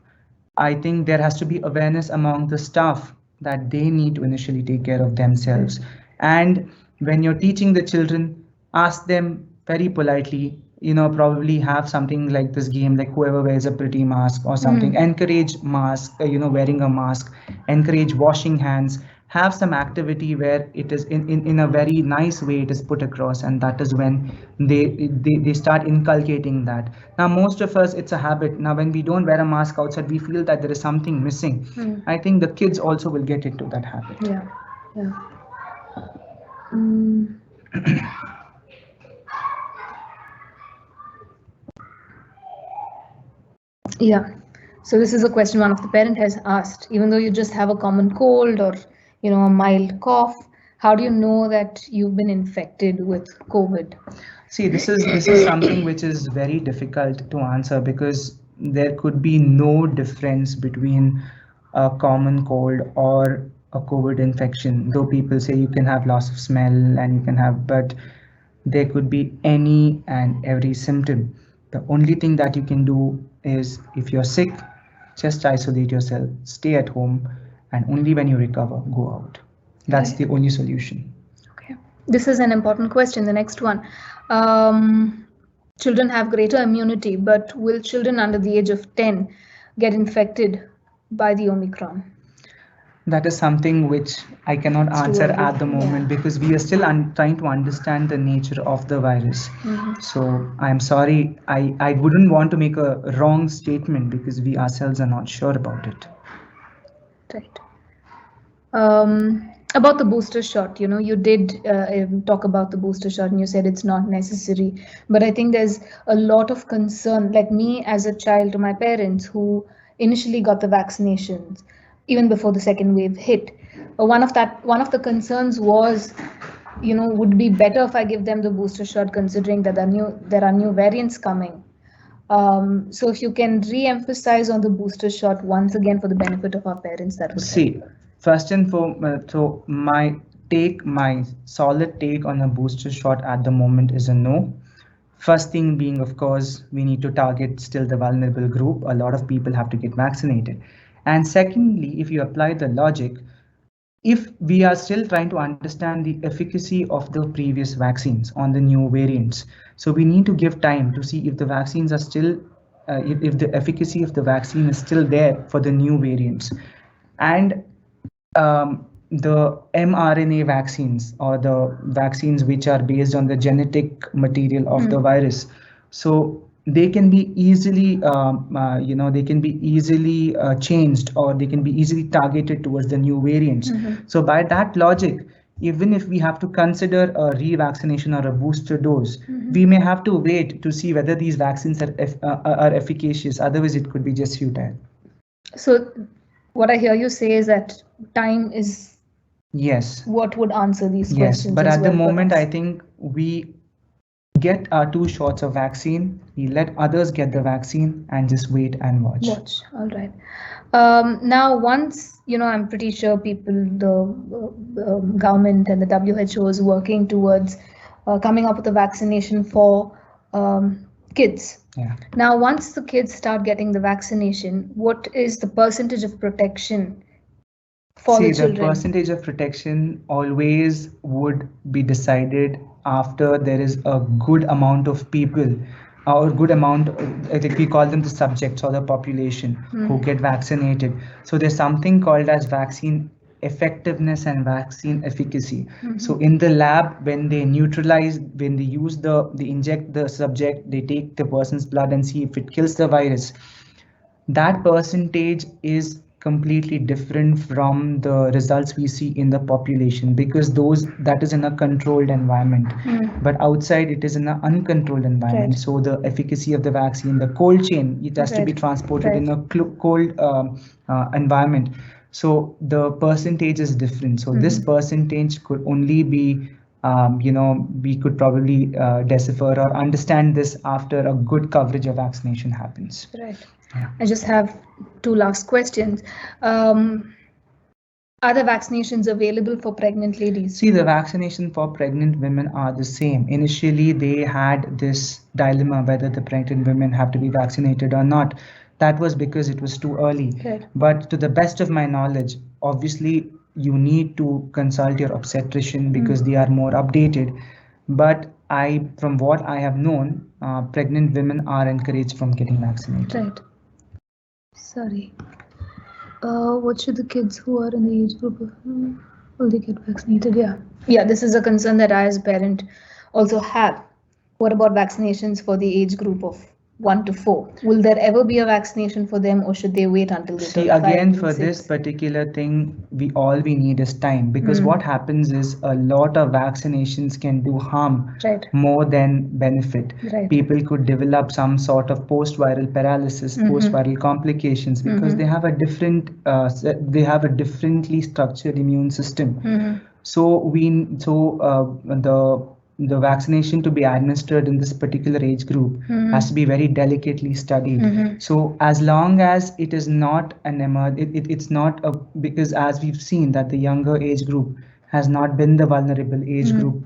D: I think there has to be awareness among the staff that they need to initially take care of themselves. And when you're teaching the children, ask them very politely, probably have something like this game, like whoever wears a pretty mask or something, encourage mask, wearing a mask, encourage washing hands, have some activity where it is in a very nice way it is put across, and that is when they start inculcating that. Now, most of us, it's a habit. Now, when we don't wear a mask outside, we feel that there is something missing. I think the kids also will get into that habit.
A: Yeah. So this is a question one of the parent has asked. Even though you just have a common cold or a mild cough, how do you know that you've been infected with COVID?
D: See, this is something which is very difficult to answer, because there could be no difference between a common cold or a COVID infection. Though people say you can have loss of smell and you can have, but there could be any and every symptom. The only thing that you can do is, if you're sick, just isolate yourself, stay at home, and only when you recover, go out. That's the only solution.
A: Okay. This is an important question. The next one. Children have greater immunity, but will children under the age of 10 get infected by the Omicron?
D: That is something which I cannot answer at the moment, because we are still trying to understand the nature of the virus. So I'm sorry, I wouldn't want to make a wrong statement because we ourselves are not sure about it.
A: Right. About the booster shot, you did talk about the booster shot and you said it's not necessary. But I think there's a lot of concern, like me as a child to my parents who initially got the vaccinations even before the second wave hit. One of the concerns was, would it be better if I give them the booster shot considering that there are new variants coming? So if you can re-emphasize on the booster shot once again for the benefit of our parents, that would
D: See, first and foremost, so my solid take on a booster shot at the moment is a no. First thing being, of course, we need to target still the vulnerable group. A lot of people have to get vaccinated. And secondly, if you apply the logic, if we are still trying to understand the efficacy of the previous vaccines on the new variants, so we need to give time to see if the vaccines are still, if the efficacy of the vaccine is still there for the new variants. And the mRNA vaccines, or the vaccines which are based on the genetic material of the virus, so they can be easily, they can be easily changed, or they can be easily targeted towards the new variants. So by that logic, even if we have to consider a revaccination or a booster dose, we may have to wait to see whether these vaccines are efficacious. Otherwise, it could be just futile.
A: So what I hear you say is that time is
D: yes
A: what would answer these
D: yes,
A: questions.
D: but
A: as
D: at the
A: well for
D: moment,
A: us.
D: I think we get our 2 shots of vaccine, we let others get the vaccine, and just wait and watch.
A: All right. Now, once, I'm pretty sure people, the government and the WHO is working towards coming up with a vaccination for kids.
D: Yeah.
A: Now, once the kids start getting the vaccination, what is the percentage of protection for
D: See,
A: the children?
D: the percentage of protection always would be decided after there is a good amount of people, or good amount, I think we call them the subjects or the population who get vaccinated. So there's something called as vaccine effectiveness and vaccine efficacy. So in the lab, when they use they inject the subject, they take the person's blood and see if it kills the virus. That percentage is completely different from the results we see in the population, because that is in a controlled environment, but outside it is in an uncontrolled environment.
A: Right.
D: So the efficacy of the vaccine, the cold chain, it has to be
A: Right.
D: transported in a
A: Right.
D: cold environment. So the percentage is different. So this percentage could only be we could probably decipher or understand this after a good coverage of vaccination happens.
A: Right.
D: Yeah.
A: I just have 2 last questions. Are the vaccinations available for pregnant ladies?
D: See, the vaccination for pregnant women are the same. Initially, they had this dilemma whether the pregnant women have to be vaccinated or not. That was because it was too early.
A: Right.
D: But to the best of my knowledge, obviously, you need to consult your obstetrician because they are more updated. But from what I have known, pregnant women are encouraged from getting vaccinated.
A: Right. Sorry. What should the kids who are in the age group of will they get vaccinated? Yeah, this is a concern that I as a parent also have. What about vaccinations for the age group of 1 to 4? Will there ever be a vaccination for them, or should they wait until they
D: See,
A: turn 5
D: again,
A: and
D: for
A: 6?
D: this particular thing, we need is time, because what happens is a lot of vaccinations can do harm
A: Right.
D: more than benefit.
A: Right.
D: People could develop some sort of post-viral paralysis, post-viral complications, because they have a differently structured immune system. So the vaccination to be administered in this particular age group has to be very delicately studied. So as long as it is not it's not because as we've seen that the younger age group has not been the vulnerable age group.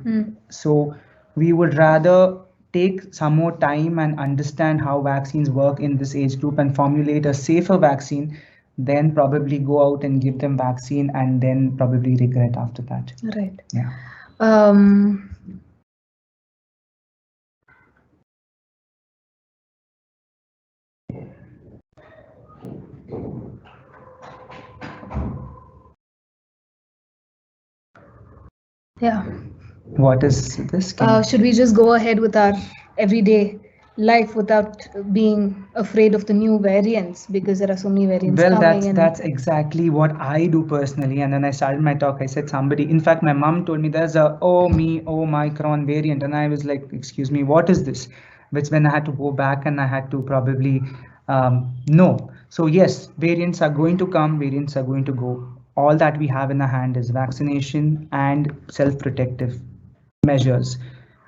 D: So we would rather take some more time and understand how vaccines work in this age group and formulate a safer vaccine, then probably go out and give them vaccine and then probably regret after that.
A: Right.
D: Yeah.
A: Yeah.
D: What is this?
A: Should we just go ahead with our everyday, life without being afraid of the new variants, because there are so many variants
D: Well,
A: coming.
D: that's exactly what I do personally. And then I started my talk. I said somebody, in fact, my mom told me there's a Omicron variant, and I was like, excuse me, what is this? Which when I had to go back and I had to probably know. So yes, variants are going to come, variants are going to go. All that we have in our hand is vaccination and self-protective measures.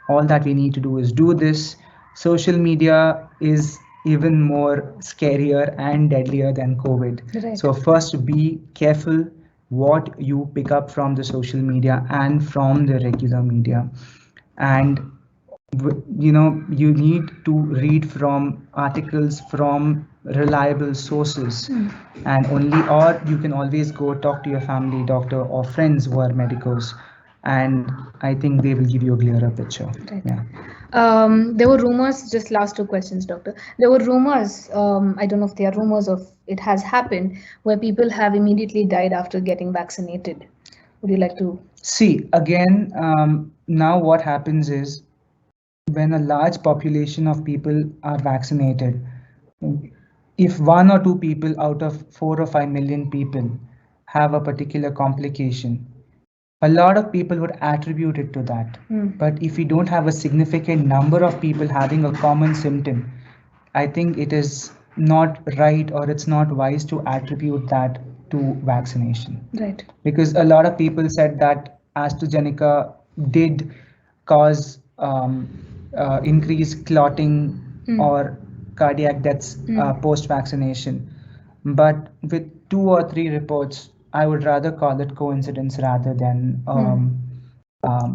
D: All that we need to do is do this. Social media is even more scarier and deadlier than COVID.
A: Right.
D: So first, be careful what you pick up from the social media and from the regular media. And you need to read from articles from reliable sources, and only, or you can always go talk to your family doctor or friends who are medicos, and I think they will give you a clearer picture.
A: Right.
D: Yeah.
A: There were rumors, just last two questions, doctor. There were rumors, I don't know if they are rumors or it has happened, where people have immediately died after getting vaccinated. Would you like to?
D: See, again, now what happens is when a large population of people are vaccinated, if 1 or 2 people out of 4 or 5 million people have a particular complication, a lot of people would attribute it to that. But if we don't have a significant number of people having a common symptom, I think it is not right, or it's not wise to attribute that to vaccination.
A: Right.
D: Because a lot of people said that AstraZeneca did cause increased clotting or cardiac deaths post vaccination. But with 2 or 3 reports, I would rather call it coincidence rather than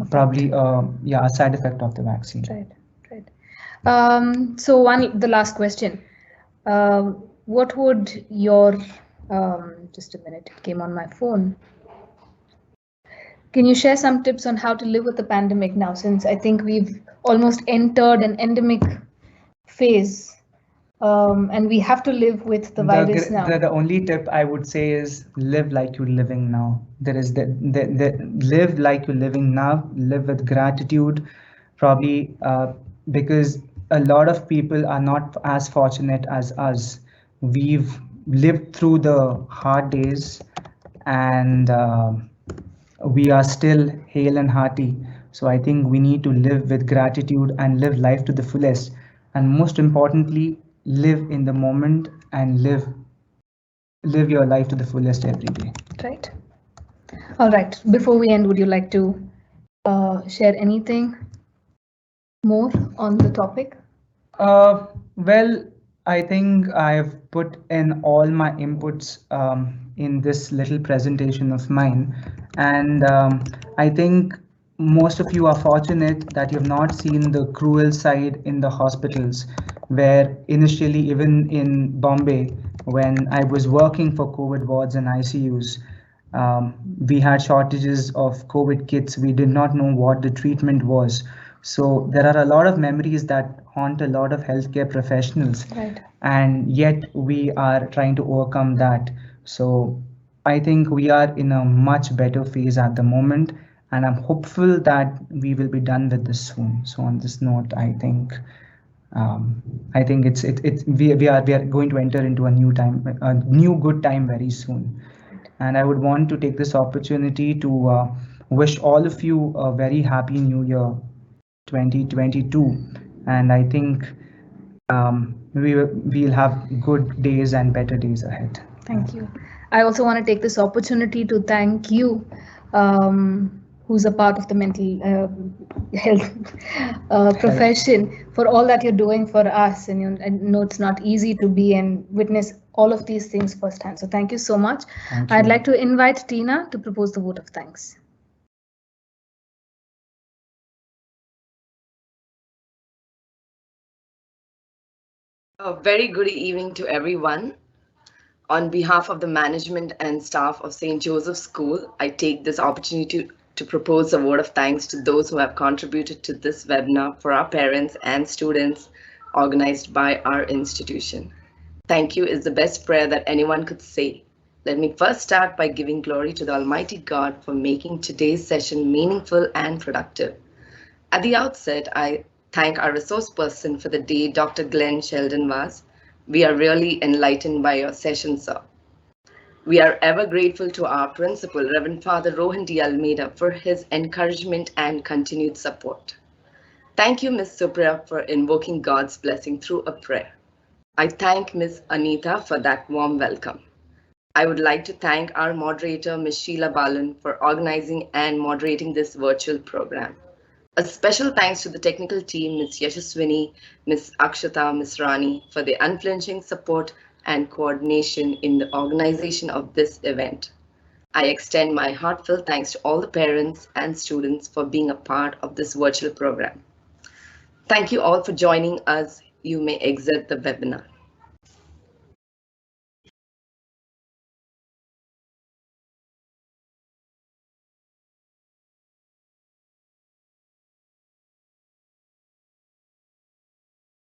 D: probably a side effect of the vaccine.
A: Right, right. So the last question. What would your, just a minute, it came on my phone. Can you share some tips on how to live with the pandemic now, since I think we've almost entered an endemic phase, and we have to live with the virus now?
D: The only tip I would say is live like you're living now. There is the live like you're living now, live with gratitude, probably because a lot of people are not as fortunate as us. We've lived through the hard days, and we are still hale and hearty. So I think we need to live with gratitude and live life to the fullest. And most importantly, live in the moment and live your life to the fullest every day.
A: Right. All right. Before we end, would you like to share anything more on the topic?
D: Well, I think I've put in all my inputs in this little presentation of mine, and I think most of you are fortunate that you've not seen the cruel side in the hospitals, where initially, even in Bombay, when I was working for COVID wards and ICUs, we had shortages of COVID kits. We did not know what the treatment was. So there are a lot of memories that haunt a lot of healthcare professionals.
A: Right.
D: And yet we are trying to overcome that. So I think we are in a much better phase at the moment, and I'm hopeful that we will be done with this soon. So on this note, I think we are going to enter into a new good time very soon. And I would want to take this opportunity to wish all of you a very happy New Year 2022. And I think we'll have good days and better days ahead.
A: Thank you. I also want to take this opportunity to thank you, who's a part of the mental health profession, for all that you're doing for us. And I know it's not easy to be and witness all of these things firsthand. So thank you so much. I'd like to invite Tina to propose the vote of thanks.
E: A very good evening to everyone. On behalf of the management and staff of St. Joseph's School, I take this opportunity to propose a vote of thanks to those who have contributed to this webinar for our parents and students organized by our institution. Thank you is the best prayer that anyone could say. Let me first start by giving glory to the Almighty God for making today's session meaningful and productive. At the outset, I thank our resource person for the day, Dr. Glenn Sheldon was. We are really enlightened by your session, sir. We are ever grateful to our principal, Reverend Father Rohan D. Almeida, for his encouragement and continued support. Thank you, Ms. Supriya, for invoking God's blessing through a prayer. I thank Ms. Anita for that warm welcome. I would like to thank our moderator, Ms. Sheila Balan, for organizing and moderating this virtual program. A special thanks to the technical team, Ms. Yashaswini, Ms. Akshata, Ms. Rani, for their unflinching support and coordination in the organization of this event. I extend my heartfelt thanks to all the parents and students for being a part of this virtual program. Thank you all for joining us. You may exit the webinar.